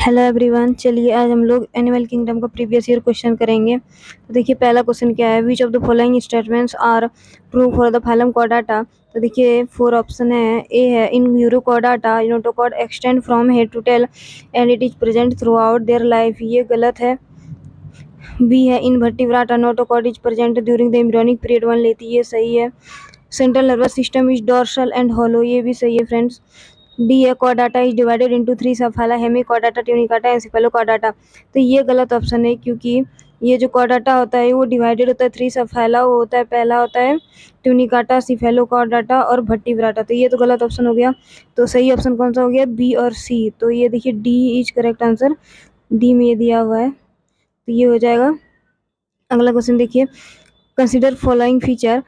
Hello everyone, चलिए आज हम लोग एनिमल किंगडम का प्रीवियस ईयर क्वेश्चन करेंगे। तो देखिए पहला क्वेश्चन क्या है, which of the following statements are true for the phylum chordata. तो देखिए 4 ऑप्शन है। ए है in urochordata notochord extend from head to tail and it is present throughout their life, ये गलत है। बी है in vertebrata notochord is present during the embryonic period 1 लेती, ये सही है। Central nervous system is dorsal and hollow, ये भी सही है फ्रेंड्स। डी है chordata is divided into 3 subphyla, hemichordata, tunicata, and cephalochordata. तो ये गलत ऑप्शन है, क्योंकि ये जो कॉर्डाटा होता है वो डिवाइडेड होता है 3 सबफाइला। वो होता है, पहला होता है ट्यूनिकाटा, सिफेलोकॉर्डाटा और वर्टिब्राटा। तो ये तो गलत ऑप्शन हो गया। तो सही ऑप्शन कौन सा हो गया, बी और सी। तो ये देखिए D is correct answer, D में ये दिया हुआ है, तो ये हो जाएगा। अगला क्वेश्चन देखिए, कंसिडर फॉलोइंग फीचर।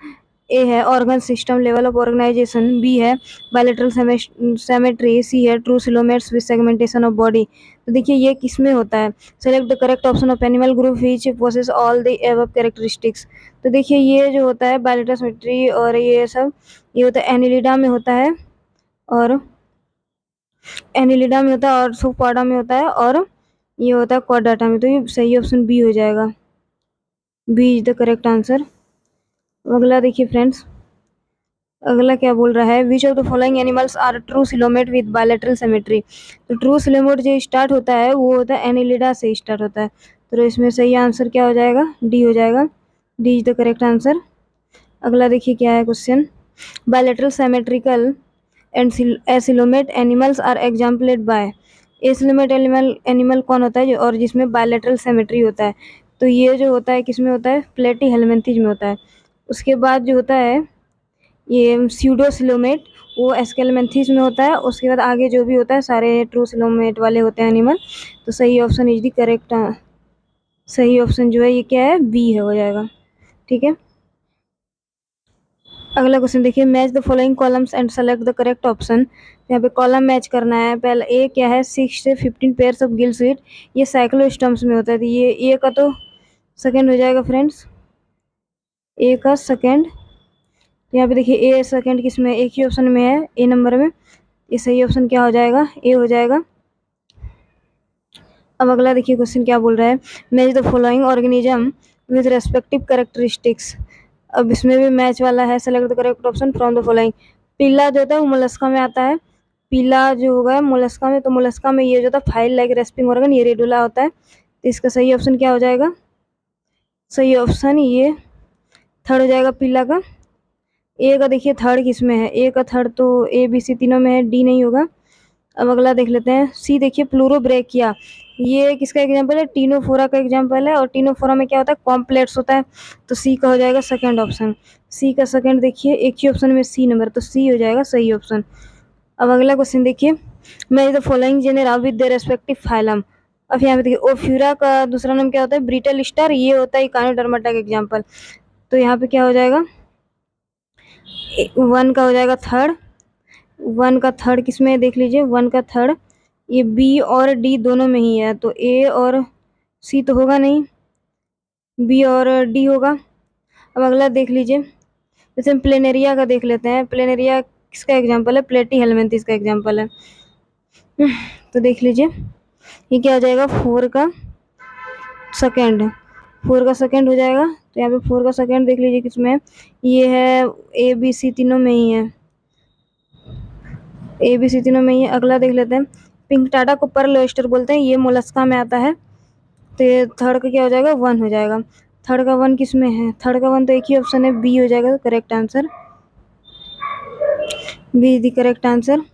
ए है organ system level of organisation, B है बायलैटरल सिमेट्री, सी है true coelomates with segmentation of body. तो देखिए ये किस में होता है, select the correct option of animal group which possess all the above characteristics. तो देखिए ये जो होता है बायलैटरल सिमेट्री और ये सब, ये होता है एनिलिडा में होता है, और एनिलिडा में होता है और सुपॉर्डा में होता है, और ये होता है कॉर्डाटा में। तो ये सही ऑप्शन बी हो जाएगा, B is the correct answer. अगला देखिए फ्रेंड्स, अगला क्या बोल रहा है, which of the following animals are true coelomate with bilateral symmetry. तो ट्रू सिलोमेट जो स्टार्ट होता है वो होता है एनिलिडा से स्टार्ट होता है। तो इसमें सही आंसर क्या हो जाएगा, डी हो जाएगा, D is the correct answer. अगला देखिए क्या है question, bilateral symmetrical and acoelomate animals are exemplified by. Acoelomate animal कौन होता है जो और जिसमें बायलैटरल सिमेट्री होता है। तो ये जो होता है किस में होता है, प्लेटी हेलमिंथेस में होता है। उसके बाद जो होता है ये स्यूडोसिलोमेट, वो एस्केलमेंथिस में होता है। उसके बाद आगे जो भी होता है सारे ट्रू सिलोमेट वाले होते हैं एनिमल। तो सही ऑप्शन इज द करेक्ट, सही ऑप्शन जो है ये क्या है, बी है, हो जाएगा। ठीक है, अगला क्वेश्चन देखिए, match the following columns and select the correct option. यहाँ पे कॉलम मैच करना है। पहला ए क्या है, 6 से 15 पेयर्स ऑफ गिल स्लिट, ये साइक्लोस्टम्स में होता है। तो ये ए का तो सेकंड हो जाएगा फ्रेंड्स, ए का सेकंड। यहाँ पे देखिए ए सेकंड किस में, एक ही ऑप्शन में है, ए नंबर में। ये सही ऑप्शन क्या हो जाएगा, ए हो जाएगा। अब अगला देखिए क्वेश्चन क्या बोल रहा है, match the following organism with respective characteristics. अब इसमें भी मैच वाला है, select the correct option from the following. पीला जो होता है वो मोलस्का में आता है, पीला जो होगा मोलस्का में। तो मोलस्का में ये जो होता है फाइल लाइक रेस्पिंग ऑर्गन, ये रेडुला होता है। तो इसका सही ऑप्शन क्या हो जाएगा, सही ऑप्शन ये थर्ड हो जाएगा, पीला का। ए का देखिए थर्ड किस में है, ए का थर्ड तो ए बी सी तीनों में है, डी नहीं होगा। अब अगला देख लेते हैं, सी देखिए प्लूरोब्रेकिया, ये किसका एग्जांपल है, टीनोफोरा का एग्जांपल है। और टीनोफोरा में क्या होता है, कॉम्प्लेक्स होता है। तो सी का हो जाएगा सेकंड ऑप्शन, सी का सेकंड देखिए एक ही ऑप्शन में सी नंबर, तो सी हो जाएगा सही ऑप्शन। अब अगला क्वेश्चन देखिए, match the following genera with the respective phylum. अब यहाँ पे देखिए ओफ्यूरा का दूसरा नाम क्या होता है, ब्रिटल स्टार, ये होता है इकानोडर्माटा का एग्जाम्पल। तो यहाँ पे क्या हो जाएगा, वन का हो जाएगा थर्ड, वन का थर्ड किस में है देख लीजिए, वन का थर्ड ये बी और डी दोनों में ही है। तो ए और सी तो होगा नहीं, बी और डी होगा। अब अगला देख लीजिए, जैसे हम प्लेनेरिया का देख लेते हैं। प्लेनेरिया किसका एग्जांपल है, प्लेटी हेलमिंथेस का एग्जांपल है। तो देख लीजिए ये क्या हो जाएगा, फोर का सेकेंड, फोर का सेकेंड हो जाएगा। तो यहाँ पे फोर का सेकेंड देख लीजिए किसमें है, ये है ए बी सी तीनों में ही है, ए बी सी तीनों में ही है। अगला देख लेते हैं, पिंक टाटा को पर्ल ऑयस्टर बोलते हैं, ये मोलस्का में आता है। तो ये थर्ड का क्या हो जाएगा, वन हो जाएगा। थर्ड का वन किस में है, थर्ड का वन तो एक ही ऑप्शन है, बी हो जाएगा correct answer, B is the correct answer.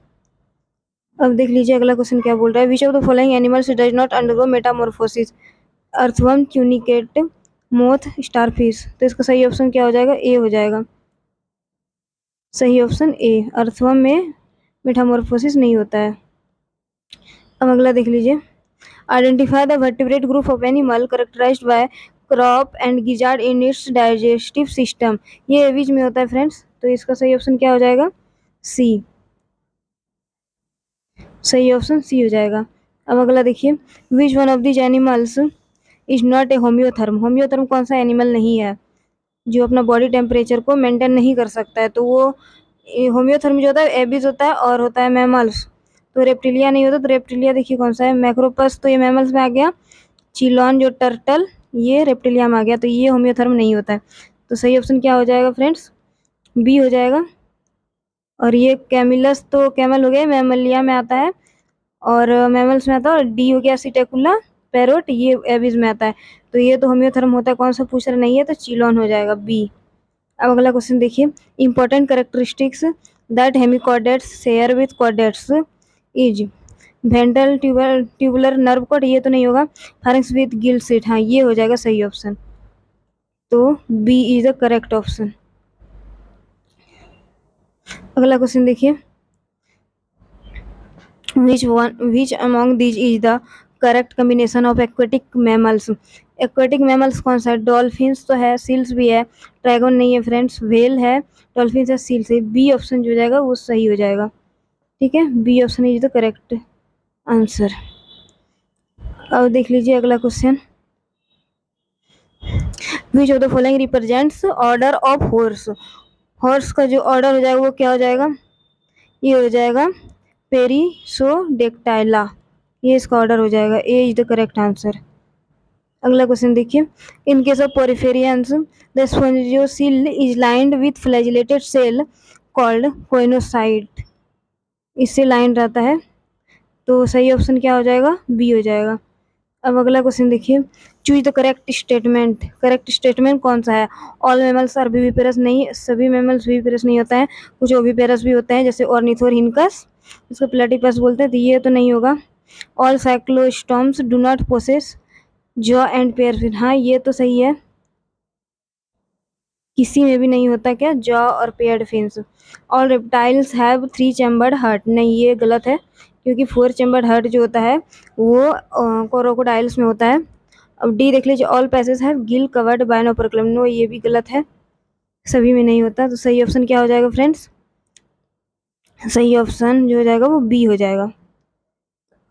अब देख लीजिए अगला क्वेश्चन क्या बोल रहा है, which of the following animals does not undergo metamorphosis. Earthworm, tunicate, moth, starfish. तो इसका सही ऑप्शन क्या हो जाएगा, ए हो जाएगा, सही ऑप्शन ए, अर्थवर्म में मेटामॉर्फोसिस नहीं होता है। अब अगला देख लीजिए, identify the vertebrate group of animal characterized by crop and gizzard in its digestive system, ये विच में होता है फ्रेंड्स। तो इसका सही ऑप्शन क्या हो जाएगा, सी, सही ऑप्शन सी हो जाएगा। अब अगला देखिए, which one of this animals is not a होम्योथर्म। होम्योथर्म कौन सा एनिमल नहीं है जो अपना बॉडी टेम्परेचर को मेंटेन नहीं कर सकता है। तो वो होम्योथर्म जो होता है एबिस होता है और होता है मैमल्स। तो रेप्टिलिया नहीं होता, तो रेप्टिलिया देखिए कौन सा है, मैक्रोपस तो ये मैमल्स में आ गया, चिलॉन जो टर्टल ये रेप्टिलिया में आ गया, तो ये होम्योथर्म नहीं होता है। तो सही ऑप्शन क्या हो जाएगा फ्रेंड्स, बी हो जाएगा। और ये कैमिलस तो कैमल हो गया, मैमलिया में आता है और मैमल्स में आता है। और डी हो गया सिटेकुला पैरोट, ये एबिस में आता है। तो ये तो होम्योथर्म होता है, कौन सा पूछ रहा नहीं है, तो चिलॉन हो जाएगा बी। अब अगला क्वेश्चन देखिए, important characteristics that hemichordates share with chordates is ventral tubular nerve cord, ये तो नहीं होगा। फारिंक्स विथ गिल सीट, हाँ ये हो जाएगा सही ऑप्शन, तो B is the correct option. अगला क्वेश्चन देखिए, which among these is the correct combination of aquatic mammals? Aquatic mammals कौन सा है, डॉल्फिन्स तो है, सील्स भी है, ड्रैगन नहीं है फ्रेंड्स, व्हेल है, डॉल्फिन्स है, सील्स है। बी ऑप्शन जो हो जाएगा वो सही हो जाएगा, ठीक है, B option is the correct answer. अब देख लीजिए अगला question, which of the following represents order of horse, horse का जो ऑर्डर हो जाएगा वो क्या हो जाएगा, ये हो जाएगा पेरिसोडेक्टाइला, ये इसका ऑर्डर हो जाएगा, A is the correct answer. अगला क्वेश्चन देखिए, in case of poriferans the spongocoel is lined with flagellated cell called choanocyte, इससे लाइन रहता है, तो सही ऑप्शन क्या हो जाएगा, बी हो जाएगा। अब अगला क्वेश्चन देखिए, choose the correct statement, correct statement कौन सा है, ऑल मैमल्स आर विविपेरस, नहीं सभी मैमल्स विविपेरस नहीं होता है, कुछ ओविपेरस भी होते हैं जैसे ऑर्निथोरहिनकस, इसको प्लेटिपस बोलते हैं, तो ये तो नहीं होगा। All cyclostomes do not possess jaw and pair fin, हाँ ये तो सही है, किसी में भी नहीं होता क्या जॉ और paired fins. All reptiles have 3 chambered heart, नहीं ये गलत है, क्योंकि 4 चैम्बर्ड हार्ट जो होता है वो क्रोकोडाइल्स में होता है। अब डी देख लीजिए, all pisces have gill covered by an operculum, no ये भी गलत है, सभी में नहीं होता, तो सही ऑप्शन क्या हो जाएगा फ्रेंड्स, सही ऑप्शन जो हो जाएगा वो बी हो जाएगा।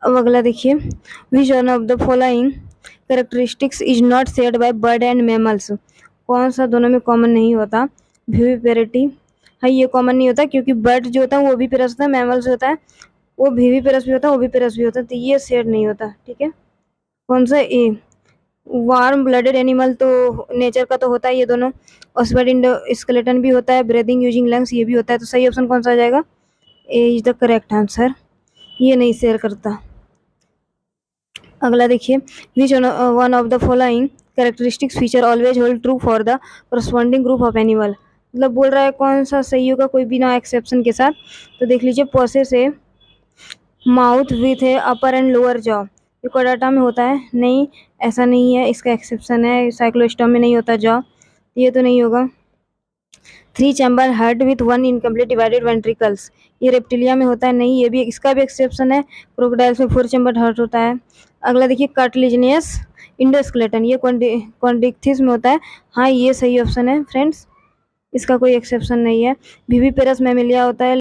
अब अगला देखिए, which one of the following characteristics is not shared by bird and mammals, कौन सा दोनों में कॉमन नहीं होता, विविपेरिटी, हाँ ये कॉमन नहीं होता, क्योंकि बर्ड जो होता है वो भी पेरस होता है, मैमल्स होता है वो भी पेरस भी होता है, वो भी पेरस भी होता है, तो ये शेयर नहीं होता, ठीक है, कौन सा, ए। वार्म ब्लडेड एनिमल तो नेचर का तो होता है ये दोनों, ऑस्वर्ड इंडो स्केलेटन भी होता है, ब्रीदिंग यूजिंग लंग्स ये भी होता है, तो सही ऑप्शन कौन सा आ जाएगा, A is the correct answer, ये नहीं शेयर करता। अगला देखिए, which one of the following characteristics feature always hold true for the corresponding group of animal, मतलब बोल रहा है कौन सा सही होगा कोई बिना एक्सेप्शन के साथ, तो देख लीजिए, पोसेस है, माउथ विथ है अपर एंड लोअर जॉ, ये कोडाटा में होता है, नहीं ऐसा नहीं है, इसका एक्सेप्शन है, साइक्लोस्टॉम में नहीं होता जॉ, ये तो नहीं होगा। 3 chamber heart with 1 incomplete divided ventricles, ये रेप्टिलिया में होता है, नहीं ये भी, इसका भी एक्सेप्शन है, क्रोकोडाइल्स में 4 चैम्बर हार्ट होता है। अगला देखिए, कार्टिलेजिनियस इंडोस्केलेटन, ये कॉन्डिक्थिस में होता है, हाँ ये सही ऑप्शन है फ्रेंड्स, इसका कोई एक्सेप्शन नहीं है। विविपेरस मैमिलिया होता है,